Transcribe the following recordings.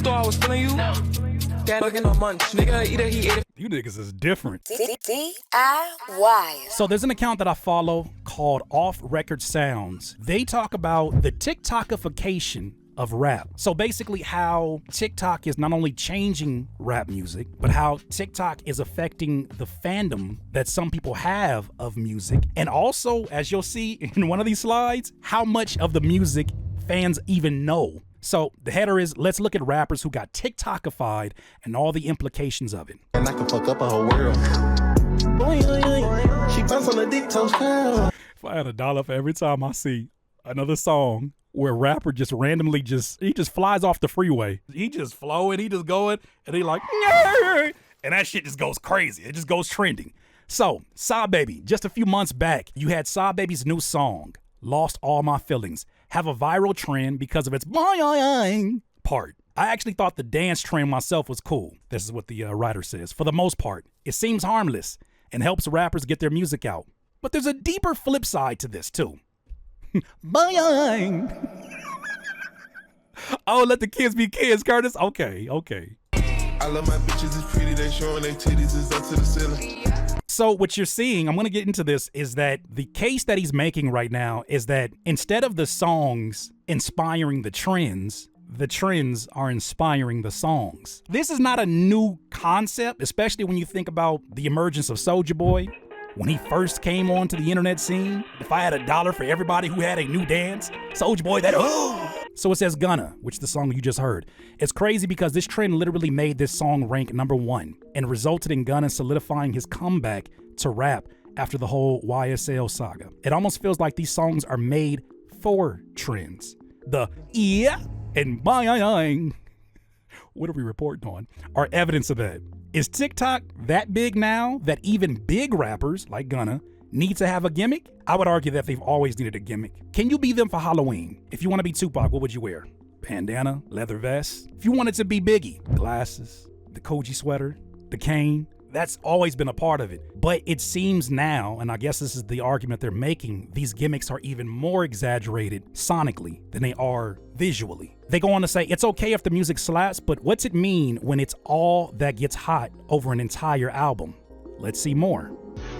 thought I was feeling you? That fucking a munch. Nigga, either he ate it. You niggas is different. DIY. So there's an account that I follow called Off Record Sounds. They talk about the TikTokification of rap. So basically how TikTok is not only changing rap music, but how TikTok is affecting the fandom that some people have of music. And also, as you'll see in one of these slides, how much of the music fans even know. So the header is, let's look at rappers who got TikTokified and all the implications of it. And I can fuck up a whole world. She bounce on the dick toes. If I had $1 for every time I see another song where a rapper just randomly he just flies off the freeway. He just flowing, he just going, and he like, yeah! And that shit just goes crazy. It just goes trending. So, Saw Baby, just a few months back, you had Saw Baby's new song, Lost All My Feelings, have a viral trend because of its part. I actually thought the dance trend myself was cool. This is what the writer says. For the most part, it seems harmless and helps rappers get their music out. But there's a deeper flip side to this too. Oh, let the kids be kids, Curtis. Okay. I love my bitches, it's pretty, they showing their titties is up to the ceiling. So what you're seeing, I'm going to get into this, is that the case that he's making right now is that instead of the songs inspiring the trends are inspiring the songs. This is not a new concept, especially when you think about the emergence of Soulja Boy. When he first came onto the internet scene, if I had $1 for everybody who had a new dance, Soulja Boy, So it says Gunna, which the song you just heard. It's crazy because this trend literally made this song rank #1 and resulted in Gunna solidifying his comeback to rap after the whole YSL saga. It almost feels like these songs are made for trends. The yeah and bang, what are we reporting on, are evidence of that. Is TikTok that big now that even big rappers like Gunna need to have a gimmick? I would argue that they've always needed a gimmick. Can you be them for Halloween? If you want to be Tupac, what would you wear? Bandana, leather vest? If you wanted to be Biggie, glasses, the Koji sweater, the cane, that's always been a part of it. But it seems now, and I guess this is the argument they're making, these gimmicks are even more exaggerated sonically than they are visually. They go on to say, it's okay if the music slaps, but what's it mean when it's all that gets hot over an entire album? Let's see more.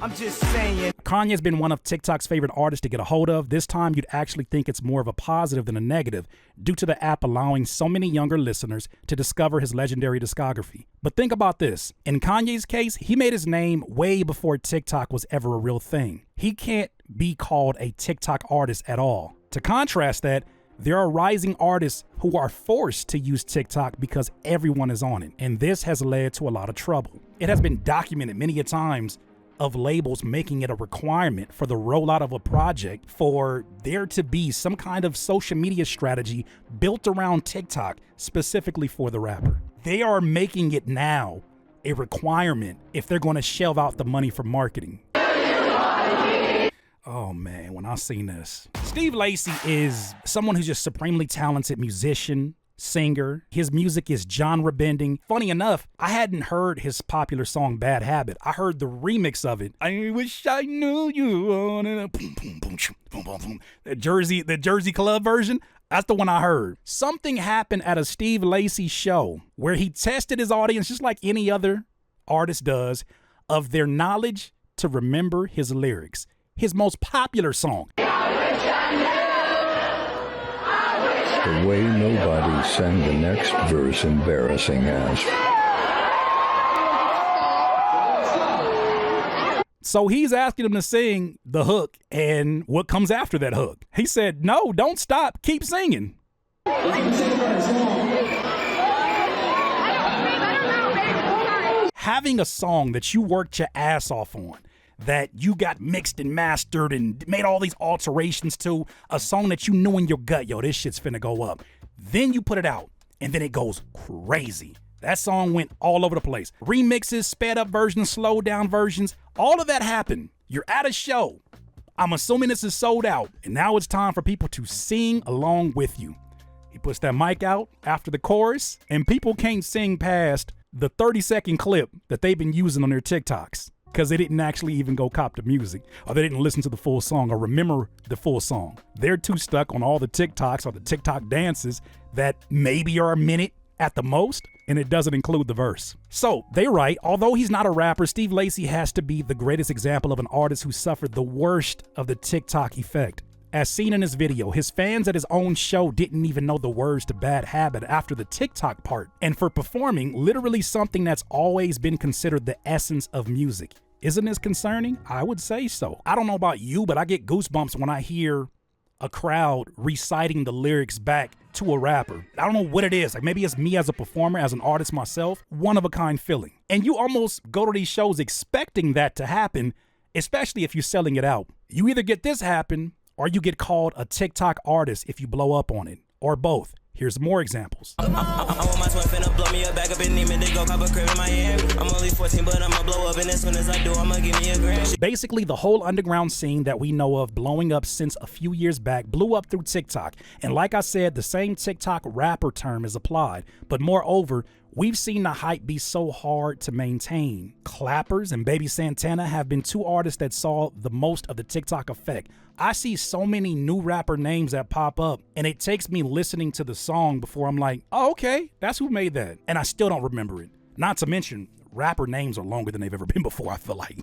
I'm just saying. Kanye's been one of TikTok's favorite artists to get a hold of. This time, you'd actually think it's more of a positive than a negative due to the app allowing so many younger listeners to discover his legendary discography. But think about this. In Kanye's case, he made his name way before TikTok was ever a real thing. He can't be called a TikTok artist at all. To contrast that, there are rising artists who are forced to use TikTok because everyone is on it, and this has led to a lot of trouble. It has been documented many a times of labels making it a requirement for the rollout of a project for there to be some kind of social media strategy built around TikTok specifically for the rapper. They are making it now a requirement if they're going to shell out the money for marketing. Oh man, when I seen this. Steve Lacy is someone who's just supremely talented musician, singer. His music is genre bending. Funny enough, I hadn't heard his popular song Bad Habit. I heard the remix of it. I wish I knew you on it. The Jersey Club version. That's the one I heard. Something happened at a Steve Lacy show where he tested his audience just like any other artist does of their knowledge to remember his lyrics. His most popular song. The way nobody sang the next verse embarrassing as. So he's asking him to sing the hook and what comes after that hook. He said, no, don't stop, keep singing. Having a song that you worked your ass off on, that you got mixed and mastered and made all these alterations to, a song that you knew in your gut, yo, this shit's finna go up. Then you put it out, and then it goes crazy. That song went all over the place. Remixes, sped up versions, slowed down versions, all of that happened. You're at a show. I'm assuming this is sold out, and now it's time for people to sing along with you. He puts that mic out after the chorus, and people can't sing past the 30-second clip that they've been using on their TikToks, because they didn't actually even go cop the music, or they didn't listen to the full song or remember the full song. They're too stuck on all the TikToks or the TikTok dances that maybe are a minute, at the most, and it doesn't include the verse. So they write, although he's not a rapper, Steve Lacy has to be the greatest example of an artist who suffered the worst of the TikTok effect. As seen in his video, his fans at his own show didn't even know the words to Bad Habit after the TikTok part, and for performing literally something that's always been considered the essence of music. Isn't this concerning? I would say so. I don't know about you, but I get goosebumps when I hear a crowd reciting the lyrics back to a rapper. I don't know what it is. Like maybe it's me as a performer, as an artist myself, one of a kind feeling. And you almost go to these shows expecting that to happen, especially if you're selling it out. You either get this happen or you get called a TikTok artist if you blow up on it, or both. Here's more examples. I want my twin finna blow me a back up in Neiman, they go cop a crib in Miami. I'm only 14, but I'ma blow up, and as soon as I do, I'ma give me a grand. Basically, the whole underground scene that we know of blowing up since a few years back blew up through TikTok. And like I said, the same TikTok rapper term is applied. But moreover, we've seen the hype be so hard to maintain. Clappers and Baby Santana have been two artists that saw the most of the TikTok effect. I see so many new rapper names that pop up, and it takes me listening to the song before I'm like, oh, okay, that's who made that. And I still don't remember it. Not to mention, rapper names are longer than they've ever been before, I feel like.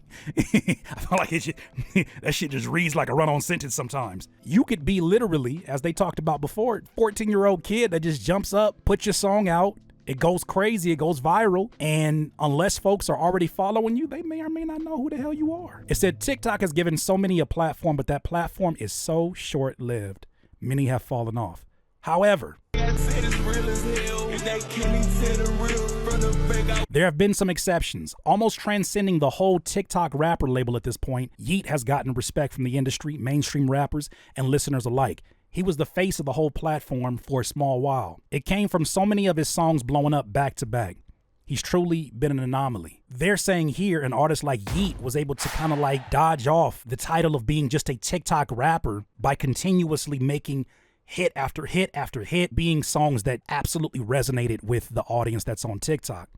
That shit just reads like a run-on sentence sometimes. You could be literally, as they talked about before, 14-year-old kid that just jumps up, puts your song out, it goes crazy, it goes viral, and unless folks are already following you, they may or may not know who the hell you are. It said TikTok has given so many a platform, but that platform is so short-lived. Many have fallen off. However, there have been some exceptions, almost transcending the whole TikTok rapper label at this point. Yeat has gotten respect from the industry, mainstream rappers, and listeners alike. He was the face of the whole platform for a small while. It came from so many of his songs blowing up back to back. He's truly been an anomaly. They're saying here an artist like Yeat was able to kind of like dodge off the title of being just a TikTok rapper by continuously making hit after hit after hit, being songs that absolutely resonated with the audience that's on TikTok.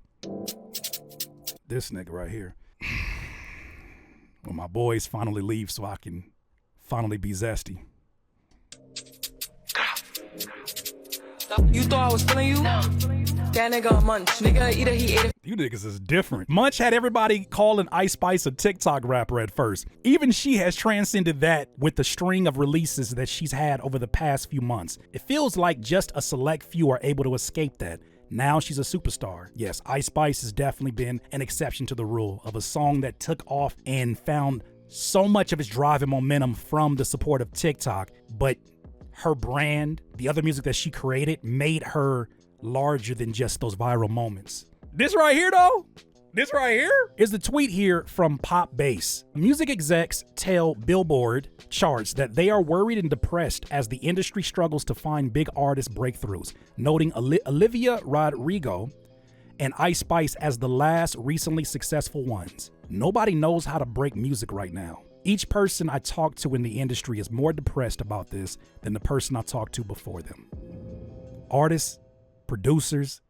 This nigga right here. When my boys finally leave so I can finally be zesty. You thought I was feeling you? That nigga a munch. Nigga, either he ate it. You niggas is different. Munch had everybody calling Ice Spice a TikTok rapper at first. Even she has transcended that with the string of releases that she's had over the past few months. It feels like just a select few are able to escape that. Now she's a superstar. Yes, Ice Spice has definitely been an exception to the rule of a song that took off and found so much of its drive and momentum from the support of TikTok, but her brand, the other music that she created, made her larger than just those viral moments. This right here, though, this right here is the tweet here from Pop Bass. Music execs tell Billboard charts that they are worried and depressed as the industry struggles to find big artist breakthroughs, noting Olivia Rodrigo and Ice Spice as the last recently successful ones. Nobody knows how to break music right now. Each person I talk to in the industry is more depressed about this than the person I talked to before them. Artists, producers,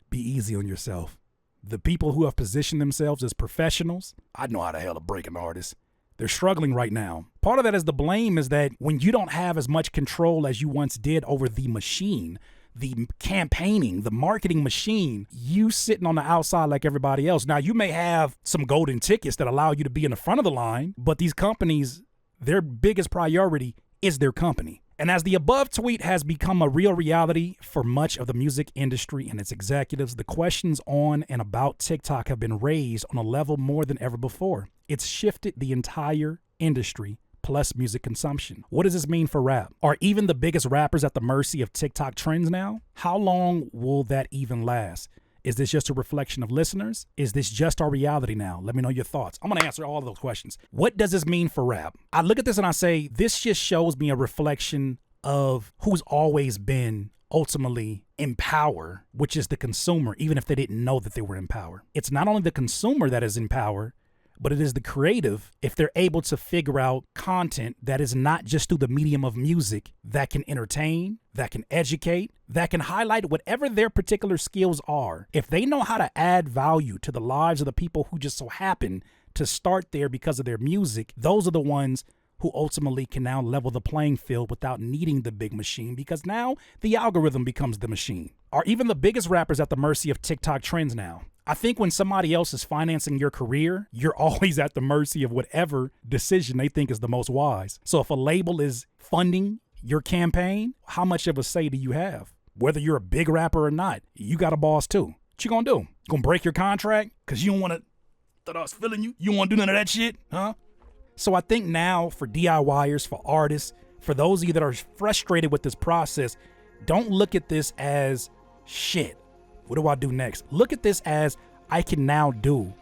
be easy on yourself. The people who have positioned themselves as professionals, I know how the hell to break an artist. They're struggling right now. Part of that is the blame is that when you don't have as much control as you once did over the machine, the campaigning, the marketing machine, you sitting on the outside like everybody else. Now, you may have some golden tickets that allow you to be in the front of the line, but these companies, their biggest priority is their company. And as the above tweet has become a real reality for much of the music industry and its executives, the questions on and about TikTok have been raised on a level more than ever before. It's shifted the entire industry plus music consumption. What does this mean for rap? Are even the biggest rappers at the mercy of TikTok trends now? How long will that even last? Is this just a reflection of listeners? Is this just our reality now? Let me know your thoughts. I'm going to answer all of those questions. What does this mean for rap? I look at this and I say, this just shows me a reflection of who's always been ultimately in power, which is the consumer, even if they didn't know that they were in power. It's not only the consumer that is in power, but it is the creative, if they're able to figure out content that is not just through the medium of music, that can entertain, that can educate, that can highlight whatever their particular skills are. If they know how to add value to the lives of the people who just so happen to start there because of their music, those are the ones who ultimately can now level the playing field without needing the big machine, because now the algorithm becomes the machine. Are even the biggest rappers at the mercy of TikTok trends now? I think when somebody else is financing your career, you're always at the mercy of whatever decision they think is the most wise. So if a label is funding your campaign, how much of a say do you have? Whether you're a big rapper or not, you got a boss too. What you gonna do? Gonna break your contract because you don't want to thought I was feeling you? You don't want to do none of that shit, huh? So I think now for DIYers, for artists, for those of you that are frustrated with this process, don't look at this as shit. What do I do next? Look at this as I can now do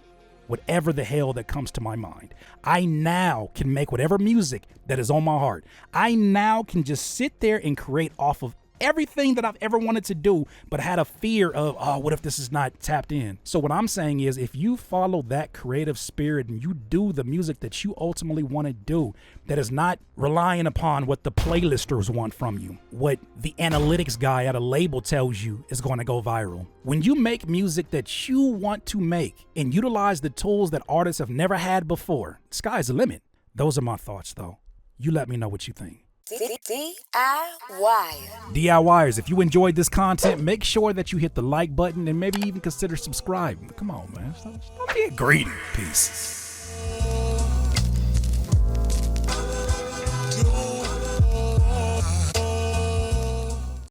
whatever the hell that comes to my mind. I now can make whatever music that is on my heart. I now can just sit there and create off of everything that I've ever wanted to do, but had a fear of, oh, what if this is not tapped in? So what I'm saying is, if you follow that creative spirit and you do the music that you ultimately want to do, that is not relying upon what the playlisters want from you, what the analytics guy at a label tells you is going to go viral. When you make music that you want to make and utilize the tools that artists have never had before, sky's the limit. Those are my thoughts, though. You let me know what you think. DIYers, if you enjoyed this content, make sure that you hit the like button and maybe even consider subscribing. Come on, man. Stop being greedy. Peace.